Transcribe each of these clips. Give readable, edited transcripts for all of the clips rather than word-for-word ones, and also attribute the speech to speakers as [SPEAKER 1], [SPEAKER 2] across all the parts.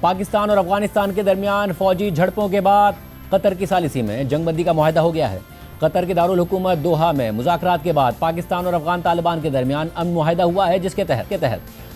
[SPEAKER 1] پاکستان اور افغانستان کے درمیان فوجی جھڑپوں کے بعد قطر کی ثالثی میں جنگ بندی کا معاہدہ ہو گیا ہے۔ قطر کے دارالحکومت دوحہ میں مذاکرات کے بعد پاکستان اور افغان طالبان کے درمیان امن معاہدہ ہوا ہے، جس کے تحت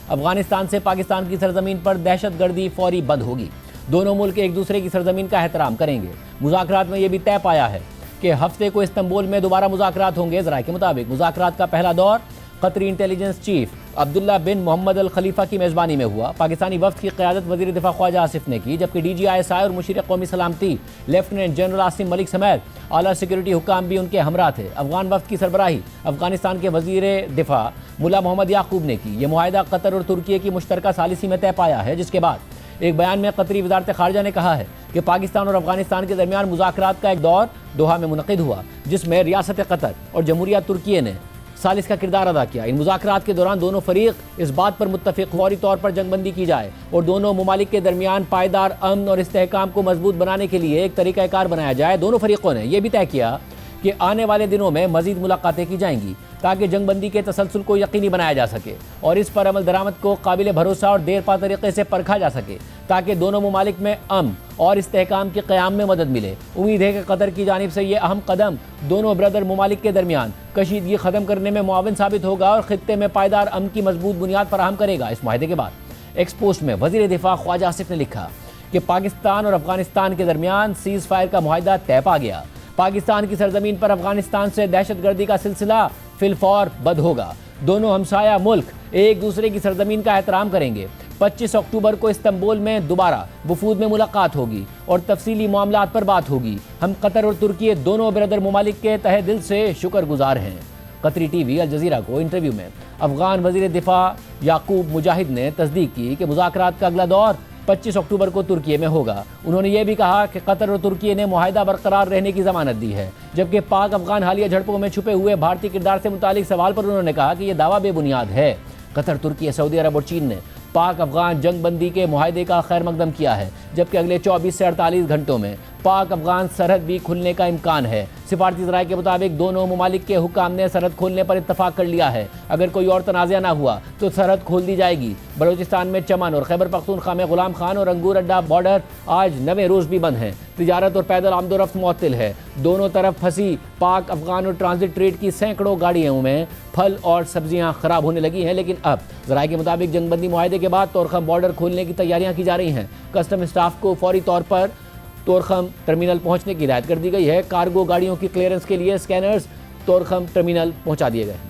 [SPEAKER 1] افغانستان سے پاکستان کی سرزمین پر دہشت گردی فوری بند ہوگی۔ دونوں ملک ایک دوسرے کی سرزمین کا احترام کریں گے۔ مذاکرات میں یہ بھی طے پایا ہے کہ ہفتے کو استنبول میں دوبارہ مذاکرات ہوں گے۔ ذرائع کے مطابق مذاکرات کا پہلا دور قطری انٹیلیجنس چیف عبداللہ بن محمد الخلیفہ کی میزبانی میں ہوا۔ پاکستانی وفد کی قیادت وزیر دفاع خواجہ آصف نے کی، جبکہ D G I S I اور مشیر قومی سلامتی لیفٹیننٹ جنرل عاصم ملک سمیت اعلیٰ سیکورٹی حکام بھی ان کے ہمراہ تھے۔ افغان وفد کی سربراہی افغانستان کے وزیر دفاع ملا محمد یعقوب نے کی۔ یہ معاہدہ قطر اور ترکی کی مشترکہ ثالثی میں طے پایا ہے، جس کے بعد ایک بیان میں قطری وزارت خارجہ نے کہا ہے کہ پاکستان اور افغانستان کے درمیان مذاکرات کا ایک دور دوحہ میں منعقد ہوا، جس میں ریاست قطر اور جمہوریہ ترکیہ نے ثالث کا کردار ادا کیا۔ ان مذاکرات کے دوران دونوں فریق اس بات پر متفق فوری طور پر جنگ بندی کی جائے اور دونوں ممالک کے درمیان پائیدار امن اور استحکام کو مضبوط بنانے کے لیے ایک طریقہ کار بنایا جائے۔ دونوں فریقوں نے یہ بھی طے کیا کہ آنے والے دنوں میں مزید ملاقاتیں کی جائیں گی تاکہ جنگ بندی کے تسلسل کو یقینی بنایا جا سکے اور اس پر عمل درآمد کو قابل بھروسہ اور دیر پا طریقے سے پرکھا جا سکے تاکہ دونوں ممالک میں امن اور استحکام کے قیام میں مدد ملے۔ امید ہے کہ قطر کی جانب سے یہ اہم قدم دونوں برادر ممالک کے درمیان کشیدگی ختم کرنے میں معاون ثابت ہوگا اور خطے میں پائیدار امن کی مضبوط بنیاد فراہم کرے گا۔ اس معاہدے کے بعد ایکس پوسٹ میں وزیر دفاع خواجہ آصف نے لکھا کہ پاکستان اور افغانستان کے درمیان سیز فائر کا معاہدہ طے پا گیا۔ پاکستان کی سرزمین پر افغانستان سے دہشت گردی کا سلسلہ فی الفور بند ہوگا۔ دونوں ہمسایہ ملک ایک دوسرے کی سرزمین کا احترام کریں گے۔ 25 اکتوبر کو استنبول میں دوبارہ وفود میں ملاقات ہوگی اور تفصیلی معاملات پر بات ہوگی۔ ہم قطر اور ترکی دونوں برادر ممالک کے تہہ دل سے شکر گزار ہیں۔ قطری ٹی وی الجزیرہ کو انٹرویو میں افغان وزیر دفاع یعقوب مجاہد نے تصدیق کی کہ مذاکرات کا اگلا دور 25 اکتوبر کو ترکی میں ہوگا۔ انہوں نے یہ بھی کہا کہ قطر اور ترکی نے معاہدہ برقرار رہنے کی ضمانت دی ہے، جبکہ پاک افغان حالیہ جھڑپوں میں چھپے ہوئے بھارتی کردار سے متعلق سوال پر انہوں نے کہا کہ یہ دعویٰ بے بنیاد ہے۔ قطر، ترکی، سعودی عرب اور چین نے پاک افغان جنگ بندی کے معاہدے کا خیر مقدم کیا ہے، جبکہ اگلے 24 سے 48 گھنٹوں میں پاک افغان سرحد بھی کھلنے کا امکان ہے۔ سفارتی ذرائع کے مطابق دونوں ممالک کے حکام نے سرحد کھولنے پر اتفاق کر لیا ہے۔ اگر کوئی اور تنازعہ نہ ہوا تو سرحد کھول دی جائے گی۔ بلوچستان میں چمن اور خیبر پختونخوا میں غلام خان اور انگور اڈہ بارڈر آج 9 روز بھی بند ہیں۔ تجارت اور پیدل آمد و رفت معطل ہے۔ دونوں طرف پھنسی پاک افغان اور ٹرانزٹ ٹریڈ کی سینکڑوں گاڑیوں میں پھل اور سبزیاں خراب ہونے لگی ہیں، لیکن اب ذرائع کے مطابق جنگ بندی معاہدے کے بعد طورخم بارڈر کھولنے کی تیاریاں کی جا رہی ہیں۔ کسٹم اسٹاف کو فوری طور پر طورخم ٹرمینل پہنچنے کی ہدایت کر دی گئی ہے۔ کارگو گاڑیوں کی کلیئرنس کے لیے اسکینرز طورخم ٹرمینل پہنچا دیے گئے ہیں۔